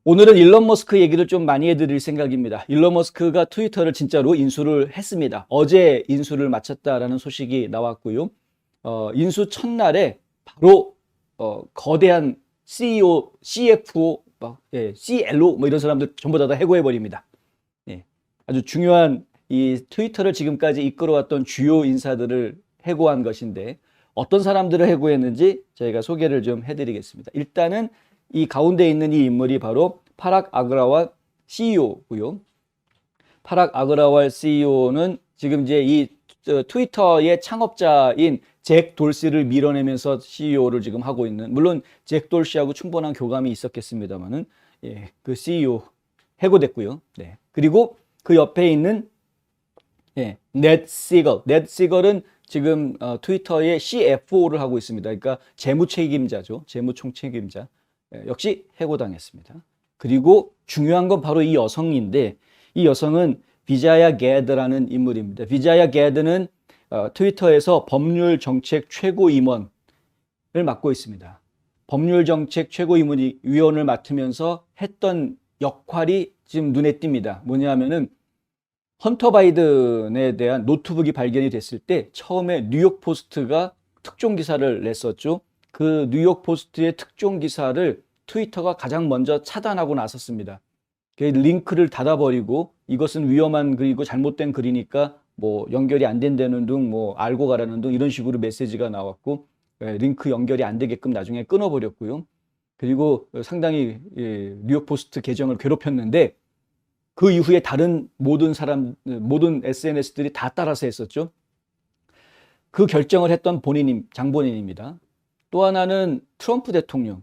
오늘은 일론 머스크 얘기를 좀 많이 해드릴 생각입니다. 일론 머스크가 트위터를 진짜로 인수를 했습니다. 어제 인수를 마쳤다라는 소식이 나왔고요. 인수 첫날에 바로 거대한 CEO, CFO, CLO 뭐 이런 사람들 전부 다 해고해버립니다. 예, 아주 중요한 이 트위터를 지금까지 이끌어왔던 주요 인사들을 해고한 것인데 어떤 사람들을 해고했는지 저희가 소개를 좀 해드리겠습니다. 일단은 이 가운데 있는 이 인물이 바로 파락 아그라왈 CEO고요. 파락 아그라왈 CEO는 지금 이제 이 트위터의 창업자인 잭 돌시를 밀어내면서 CEO를 지금 하고 있는, 물론 잭 돌시하고 충분한 교감이 있었겠습니다만은 그 CEO 해고됐고요. 네. 그리고 그 옆에 있는 넷 시걸은 지금 트위터의 CFO를 하고 있습니다. 그러니까 재무 책임자죠. 재무 총책임자. 역시 해고당했습니다. 그리고 중요한 건 바로 이 여성인데, 이 여성은 비자야 게드라는 인물입니다. 비자야 게드는 트위터에서 법률 정책 최고임원을 맡고 있습니다. 법률 정책 최고위원을 맡으면서 했던 역할이 지금 눈에 띕니다. 뭐냐면은 헌터 바이든에 대한 노트북이 발견이 됐을 때 처음에 뉴욕 포스트가 특종 기사를 냈었죠. 그 뉴욕 포스트의 특종 기사를 트위터가 가장 먼저 차단하고 나섰습니다. 그 링크를 닫아버리고 이것은 위험한 글이고 잘못된 글이니까 뭐 연결이 안 된다는 등 뭐 알고 가라는 등 이런 식으로 메시지가 나왔고 링크 연결이 안 되게끔 나중에 끊어버렸고요. 그리고 상당히 뉴욕 포스트 계정을 괴롭혔는데 그 이후에 다른 모든 SNS들이 다 따라서 했었죠. 그 결정을 했던 장본인입니다. 또 하나는 트럼프 대통령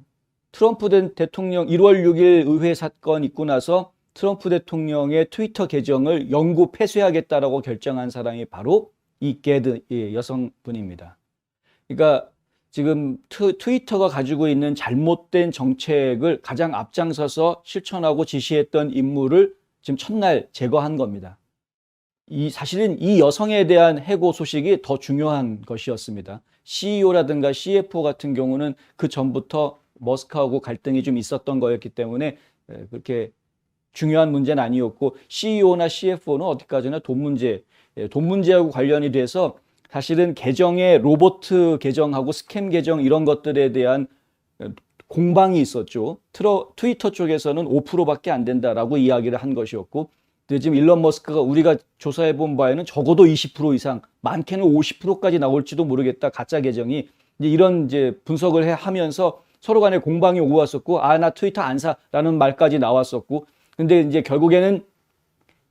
1월 6일 의회 사건 있고 나서 트럼프 대통령의 트위터 계정을 영구 폐쇄하겠다라고 결정한 사람이 바로 이 게드 여성분입니다. 그러니까 지금 트위터가 가지고 있는 잘못된 정책을 가장 앞장서서 실천하고 지시했던 인물을 지금 첫날 제거한 겁니다. 사실은 이 여성에 대한 해고 소식이 더 중요한 것이었습니다. CEO라든가 CFO 같은 경우는 그 전부터 머스크하고 갈등이 좀 있었던 거였기 때문에 그렇게 중요한 문제는 아니었고, CEO나 CFO는 어디까지나 돈 문제하고 관련이 돼서 사실은 계정의 로봇 계정하고 스캠 계정 이런 것들에 대한 공방이 있었죠. 트위터 쪽에서는 5%밖에 안 된다라고 이야기를 한 것이었고, 근데 지금 일론 머스크가 우리가 조사해 본 바에는 적어도 20% 이상, 많게는 50%까지 나올지도 모르겠다, 가짜 계정이. 이런 분석을 하면서 서로 간에 공방이 오고 왔었고, 나 트위터 안 사라는 말까지 나왔었고, 근데 이제 결국에는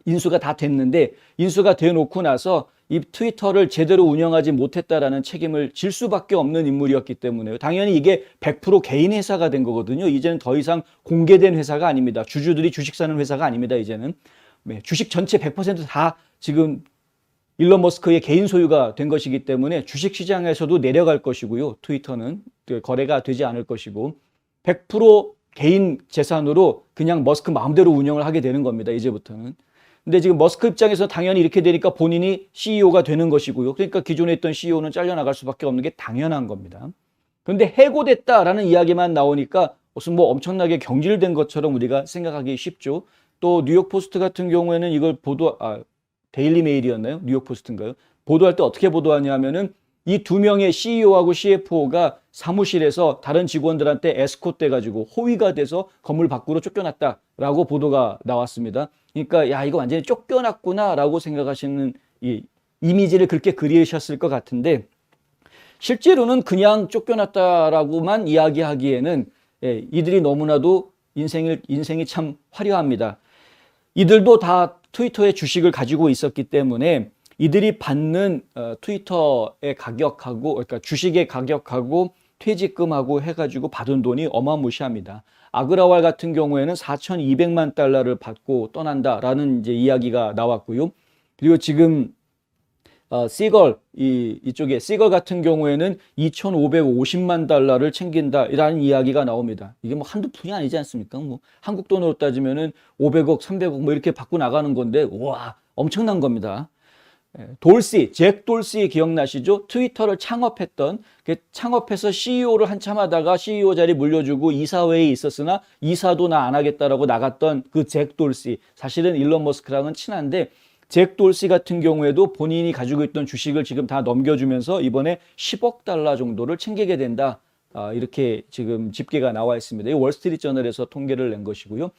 인수가 다 됐는데, 인수가 돼 놓고 나서 이 트위터를 제대로 운영하지 못했다라는 책임을 질 수밖에 없는 인물이었기 때문에 당연히 이게 100% 개인 회사가 된 거거든요. 이제는 더 이상 공개된 회사가 아닙니다. 주주들이 주식 사는 회사가 아닙니다. 이제는 주식 전체 100% 지금 일론 머스크의 개인 소유가 된 것이기 때문에 주식 시장에서도 내려갈 것이고요. 트위터는 거래가 되지 않을 것이고 100% 개인 재산으로 그냥 머스크 마음대로 운영을 하게 되는 겁니다. 이제부터는. 근데 지금 머스크 입장에서 당연히 이렇게 되니까 본인이 CEO가 되는 것이고요. 그러니까 기존에 있던 CEO는 잘려나갈 수밖에 없는 게 당연한 겁니다. 그런데 해고됐다라는 이야기만 나오니까 무슨 엄청나게 경질된 것처럼 우리가 생각하기 쉽죠. 또 뉴욕 포스트 같은 경우에는 이걸 데일리 메일이었나요? 뉴욕 포스트인가요? 보도할 때 어떻게 보도하냐면은 이 두 명의 CEO하고 CFO가 사무실에서 다른 직원들한테 에스코트 돼가지고 호위가 돼서 건물 밖으로 쫓겨났다라고 보도가 나왔습니다. 그러니까 이거 완전히 쫓겨났구나라고 생각하시는 이 이미지를 그렇게 그리셨을 것 같은데, 실제로는 그냥 쫓겨났다라고만 이야기하기에는 이들이 너무나도 인생이 참 화려합니다. 이들도 다 트위터의 주식을 가지고 있었기 때문에 이들이 받는 트위터의 가격하고, 그러니까 주식의 가격하고 퇴직금하고 해가지고 받은 돈이 어마무시합니다. 아그라왈 같은 경우에는 4,200만 달러를 받고 떠난다라는 이야기가 나왔고요. 그리고 지금 이쪽에 시걸 같은 경우에는 2,550만 달러를 챙긴다라는 이야기가 나옵니다. 이게 한두 푼이 아니지 않습니까? 한국 돈으로 따지면은 500억, 300억 이렇게 받고 나가는 건데, 와, 엄청난 겁니다. 돌시, 잭 돌시 기억나시죠? 트위터를 창업했던, 창업해서 CEO를 한참 하다가 CEO 자리 물려주고 이사회에 있었으나 이사도 나 안 하겠다라고 나갔던 그 잭 돌시. 사실은 일론 머스크랑은 친한데 잭 돌시 같은 경우에도 본인이 가지고 있던 주식을 지금 다 넘겨주면서 이번에 10억 달러 정도를 챙기게 된다. 이렇게 지금 집계가 나와 있습니다. 이 월스트리트저널에서 통계를 낸 것이고요.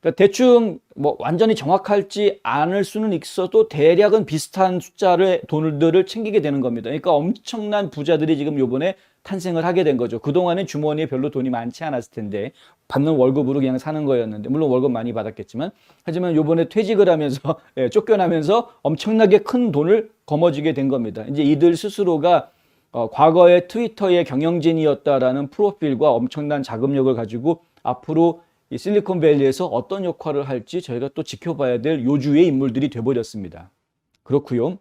그러니까 대충 뭐 완전히 정확할지 않을 수는 있어도 대략은 비슷한 숫자를 돈들을 챙기게 되는 겁니다. 그러니까 엄청난 부자들이 지금 요번에 탄생을 하게 된 거죠. 그동안은 주머니에 별로 돈이 많지 않았을 텐데 받는 월급으로 그냥 사는 거였는데, 물론 월급 많이 받았겠지만, 하지만 요번에 퇴직을 하면서 쫓겨나면서 엄청나게 큰 돈을 거머쥐게 된 겁니다. 이제 이들 스스로가 과거에 트위터의 경영진이었다라는 프로필과 엄청난 자금력을 가지고 앞으로 이 실리콘밸리에서 어떤 역할을 할지 저희가 또 지켜봐야 될 요주의 인물들이 돼버렸습니다. 그렇고요.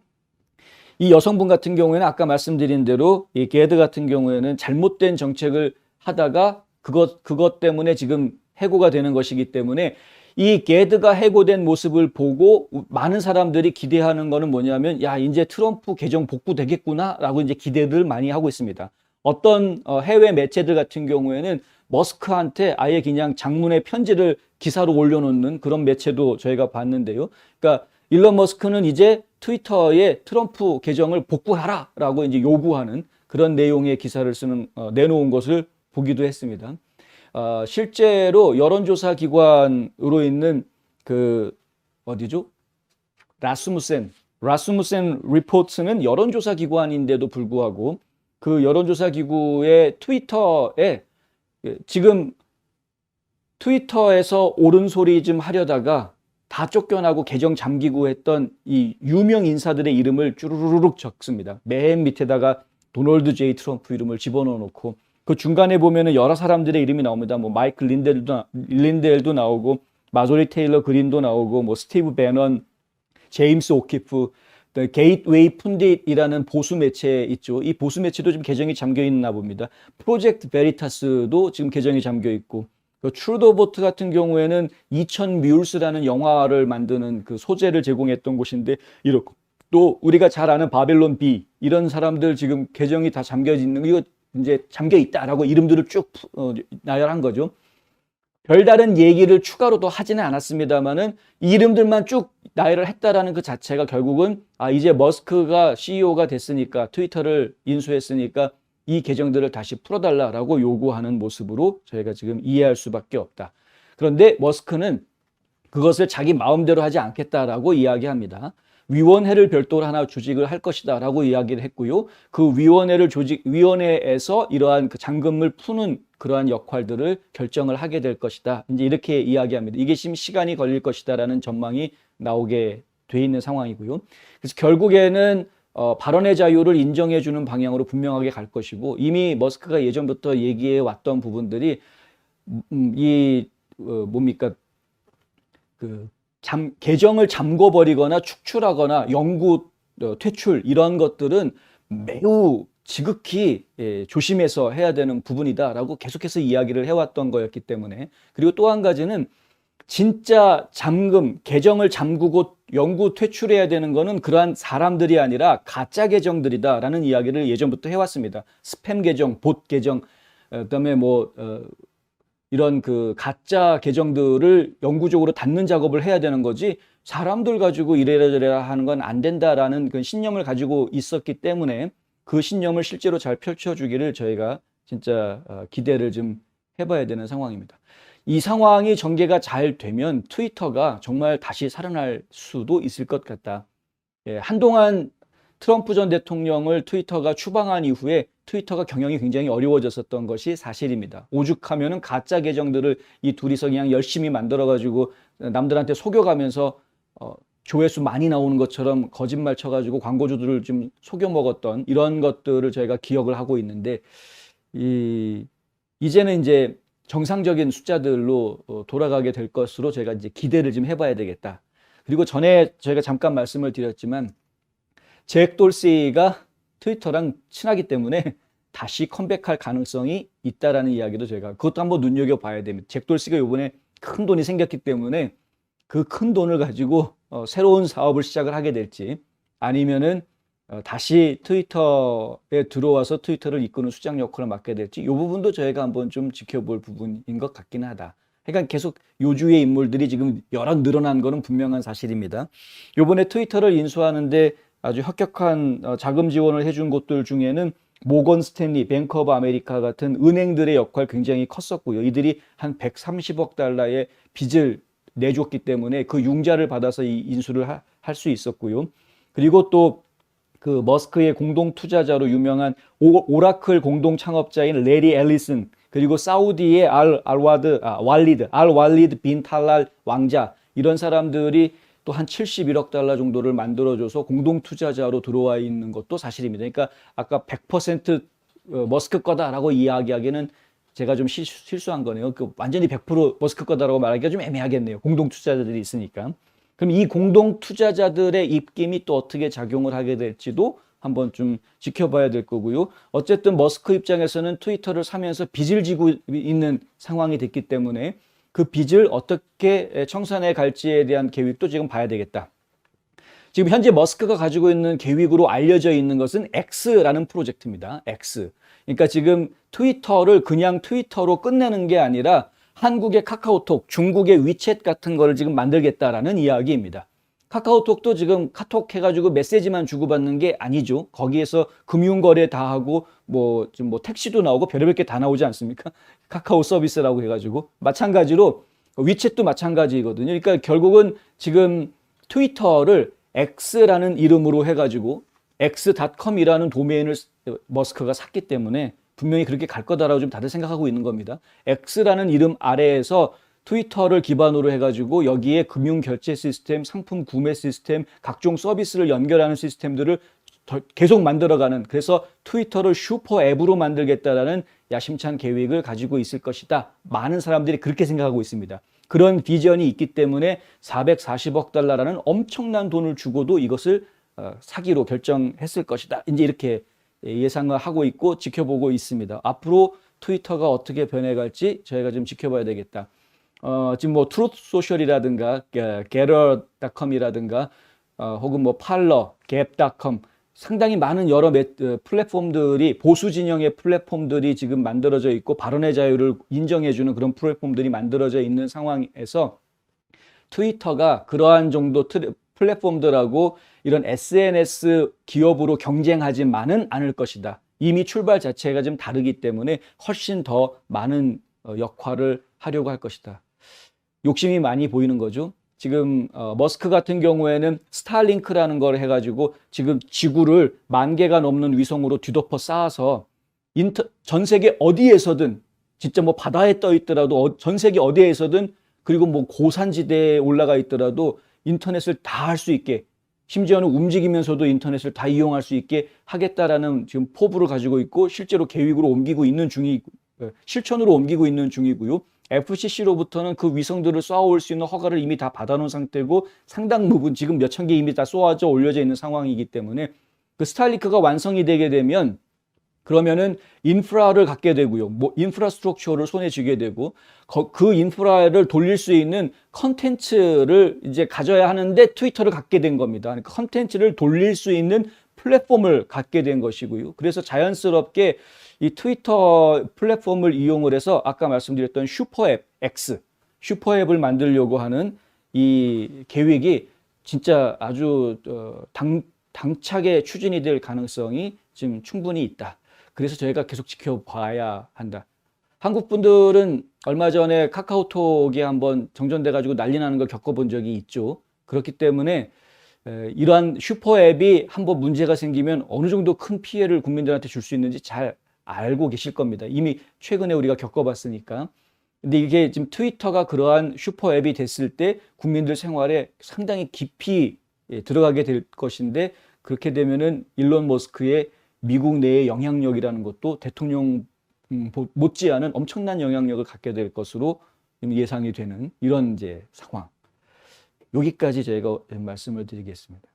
이 여성분 같은 경우에는 아까 말씀드린 대로 이 게드 같은 경우에는 잘못된 정책을 하다가 그것 때문에 지금 해고가 되는 것이기 때문에 이 게드가 해고된 모습을 보고 많은 사람들이 기대하는 거는 뭐냐면, 야, 이제 트럼프 계정 복구되겠구나 라고 이제 기대를 많이 하고 있습니다. 어떤 해외 매체들 같은 경우에는 머스크한테 아예 그냥 장문의 편지를 기사로 올려놓는 그런 매체도 저희가 봤는데요. 그러니까 일론 머스크는 이제 트위터에 트럼프 계정을 복구하라 라고 이제 요구하는 그런 내용의 기사를 내놓은 것을 보기도 했습니다. 실제로 여론조사 기관으로 있는 어디죠? 라스무센 리포트는 여론조사 기관인데도 불구하고 그 여론조사 기구의 트위터에 지금 트위터에서 옳은 소리 좀 하려다가 다 쫓겨나고 계정 잠기고 했던 이 유명 인사들의 이름을 쭈루루룩 적습니다. 맨 밑에다가 도널드 제이 트럼프 이름을 집어넣어 놓고 그 중간에 보면은 여러 사람들의 이름이 나옵니다. 뭐 마이클 린델도 나오고 마조리 테일러 그린도 나오고 뭐 스티브 배넌, 제임스 오키프, 게이트웨이 푼딧이라는 보수 매체 있죠. 이 보수 매체도 지금 계정이 잠겨 있나 봅니다. 프로젝트 베리타스도 지금 계정이 잠겨 있고, 트루도보트 같은 경우에는 2000뮤즈라는 영화를 만드는 그 소재를 제공했던 곳인데, 이렇고 또 우리가 잘 아는 바벨론 B 이런 사람들 지금 계정이 다 잠겨 있는, 이거 이제 잠겨 있다라고 이름들을 쭉 나열한 거죠. 별다른 얘기를 추가로 더 하지는 않았습니다만은 이름들만 쭉 나열을 했다라는 그 자체가 결국은 이제 머스크가 CEO가 됐으니까, 트위터를 인수했으니까 이 계정들을 다시 풀어달라라고 요구하는 모습으로 저희가 지금 이해할 수밖에 없다. 그런데 머스크는 그것을 자기 마음대로 하지 않겠다라고 이야기합니다. 위원회를 별도로 하나 조직을 할 것이다 라고 이야기를 했고요. 그 위원회에서 이러한 그 잠금을 푸는 그러한 역할들을 결정을 하게 될 것이다. 이제 이렇게 이야기합니다. 이게 지금 시간이 걸릴 것이다 라는 전망이 나오게 돼 있는 상황이고요. 그래서 결국에는 발언의 자유를 인정해 주는 방향으로 분명하게 갈 것이고, 이미 머스크가 예전부터 얘기해 왔던 부분들이 계정을 잠궈버리거나 축출하거나 영구 퇴출 이런 것들은 매우 지극히 조심해서 해야 되는 부분이다라고 계속해서 이야기를 해왔던 거였기 때문에, 그리고 또 한 가지는 진짜 계정을 잠그고 영구 퇴출해야 되는 거는 그러한 사람들이 아니라 가짜 계정들이다라는 이야기를 예전부터 해왔습니다. 스팸 계정, 봇 계정, 그다음에 이런 그 가짜 계정들을 영구적으로 닫는 작업을 해야 되는 거지, 사람들 가지고 이래라 하는 건 안 된다라는 그 신념을 가지고 있었기 때문에 그 신념을 실제로 잘 펼쳐주기를 저희가 진짜 기대를 좀 해봐야 되는 상황입니다. 이 상황이 전개가 잘 되면 트위터가 정말 다시 살아날 수도 있을 것 같다. 한동안 트럼프 전 대통령을 트위터가 추방한 이후에 트위터가 경영이 굉장히 어려워졌었던 것이 사실입니다. 오죽하면은 가짜 계정들을 이 둘이서 그냥 열심히 만들어가지고 남들한테 속여가면서 조회수 많이 나오는 것처럼 거짓말 쳐가지고 광고주들을 좀 속여먹었던 이런 것들을 저희가 기억을 하고 있는데, 이제는 이제 정상적인 숫자들로 돌아가게 될 것으로 저희가 이제 기대를 좀 해봐야 되겠다. 그리고 전에 저희가 잠깐 말씀을 드렸지만 잭 돌시가 트위터랑 친하기 때문에 다시 컴백할 가능성이 있다라는 이야기도 저희가 그것도 한번 눈여겨봐야 됩니다. 잭 돌시가 이번에 큰 돈이 생겼기 때문에 그 큰 돈을 가지고 새로운 사업을 시작을 하게 될지, 아니면은 다시 트위터에 들어와서 트위터를 이끄는 수장 역할을 맡게 될지 이 부분도 저희가 한번 좀 지켜볼 부분인 것 같긴 하다. 그러니까 계속 요주의 인물들이 지금 여러 늘어난 거는 분명한 사실입니다. 요번에 트위터를 인수하는데 아주 혁혁한 자금 지원을 해준 곳들 중에는 모건 스탠리, 뱅크 오브 아메리카 같은 은행들의 역할 굉장히 컸었고요. 이들이 한 130억 달러의 빚을 내줬기 때문에 그 융자를 받아서 이 인수를 할 수 있었고요. 그리고 또 그 머스크의 공동 투자자로 유명한 오라클 공동 창업자인 레리 앨리슨, 그리고 사우디의 왈리드 빈 탈랄 왕자, 이런 사람들이 또 한 71억 달러 정도를 만들어줘서 공동 투자자로 들어와 있는 것도 사실입니다. 그러니까 아까 100% 머스크 거다라고 이야기하기는 제가 좀 실수한 거네요. 완전히 100% 머스크 거다라고 말하기가 좀 애매하겠네요. 공동 투자자들이 있으니까. 그럼 이 공동 투자자들의 입김이 또 어떻게 작용을 하게 될지도 한번 좀 지켜봐야 될 거고요. 어쨌든 머스크 입장에서는 트위터를 사면서 빚을 지고 있는 상황이 됐기 때문에 그 빚을 어떻게 청산해 갈지에 대한 계획도 지금 봐야 되겠다. 지금 현재 머스크가 가지고 있는 계획으로 알려져 있는 것은 X라는 프로젝트입니다. X. 그러니까 지금 트위터를 그냥 트위터로 끝내는 게 아니라 한국의 카카오톡, 중국의 위챗 같은 거를 지금 만들겠다라는 이야기입니다. 카카오톡도 지금 카톡 해가지고 메시지만 주고받는 게 아니죠. 거기에서 금융거래 다 하고 지금 택시도 나오고 별의별 게 다 나오지 않습니까? 카카오 서비스라고 해가지고. 마찬가지로 위챗도 마찬가지거든요. 그러니까 결국은 지금 트위터를 X라는 이름으로 해가지고 x.com이라는 도메인을 머스크가 샀기 때문에 분명히 그렇게 갈 거다라고 좀 다들 생각하고 있는 겁니다. X라는 이름 아래에서 트위터를 기반으로 해가지고 여기에 금융 결제 시스템, 상품 구매 시스템, 각종 서비스를 연결하는 시스템들을 계속 만들어가는, 그래서 트위터를 슈퍼 앱으로 만들겠다라는 야심찬 계획을 가지고 있을 것이다. 많은 사람들이 그렇게 생각하고 있습니다. 그런 비전이 있기 때문에 440억 달러라는 엄청난 돈을 주고도 이것을 사기로 결정했을 것이다. 이제 이렇게 예상을 하고 있고 지켜보고 있습니다. 앞으로 트위터가 어떻게 변해갈지 저희가 좀 지켜봐야 되겠다. 지금 트루트 소셜이라든가 게러.com이라든가 혹은 팔러, 갭.com 상당히 많은 여러 플랫폼들이, 보수 진영의 플랫폼들이 지금 만들어져 있고 발언의 자유를 인정해주는 그런 플랫폼들이 만들어져 있는 상황에서 트위터가 그러한 정도 플랫폼들하고 이런 SNS 기업으로 경쟁하지만은 않을 것이다. 이미 출발 자체가 좀 다르기 때문에 훨씬 더 많은 역할을 하려고 할 것이다. 욕심이 많이 보이는 거죠. 지금 머스크 같은 경우에는 스타링크라는 걸 해가지고 지금 지구를 10,000개가 넘는 위성으로 뒤덮어 쌓아서 전 세계 어디에서든, 진짜 바다에 떠 있더라도 전 세계 어디에서든, 그리고 고산지대에 올라가 있더라도 인터넷을 다 할 수 있게, 심지어는 움직이면서도 인터넷을 다 이용할 수 있게 하겠다라는 지금 포부를 가지고 있고 실제로 계획으로 옮기고 있는 실천으로 옮기고 있는 중이고요. FCC로부터는 그 위성들을 쏘아올 수 있는 허가를 이미 다 받아놓은 상태고 상당 부분 지금 몇천 개 이미 다 쏘아져 올려져 있는 상황이기 때문에 그 스타링크가 완성이 되게 되면 그러면은 인프라를 갖게 되고요. 인프라스트럭처를 손에 쥐게 되고 그 인프라를 돌릴 수 있는 컨텐츠를 이제 가져야 하는데 트위터를 갖게 된 겁니다. 그러니까 컨텐츠를 돌릴 수 있는 플랫폼을 갖게 된 것이고요. 그래서 자연스럽게 이 트위터 플랫폼을 이용을 해서 아까 말씀드렸던 슈퍼앱 X, 슈퍼앱을 만들려고 하는 이 계획이 진짜 아주 당차게 추진이 될 가능성이 지금 충분히 있다. 그래서 저희가 계속 지켜봐야 한다. 한국 분들은 얼마 전에 카카오톡이 한번 정전돼가지고 난리 나는 걸 겪어본 적이 있죠. 그렇기 때문에 이러한 슈퍼앱이 한번 문제가 생기면 어느 정도 큰 피해를 국민들한테 줄 수 있는지 잘 알고 계실 겁니다. 이미 최근에 우리가 겪어봤으니까. 근데 이게 지금 트위터가 그러한 슈퍼앱이 됐을 때 국민들 생활에 상당히 깊이 들어가게 될 것인데, 그렇게 되면은 일론 머스크의 미국 내의 영향력이라는 것도 대통령 못지않은 엄청난 영향력을 갖게 될 것으로 예상이 되는 이런 이제 상황. 여기까지 저희가 말씀을 드리겠습니다.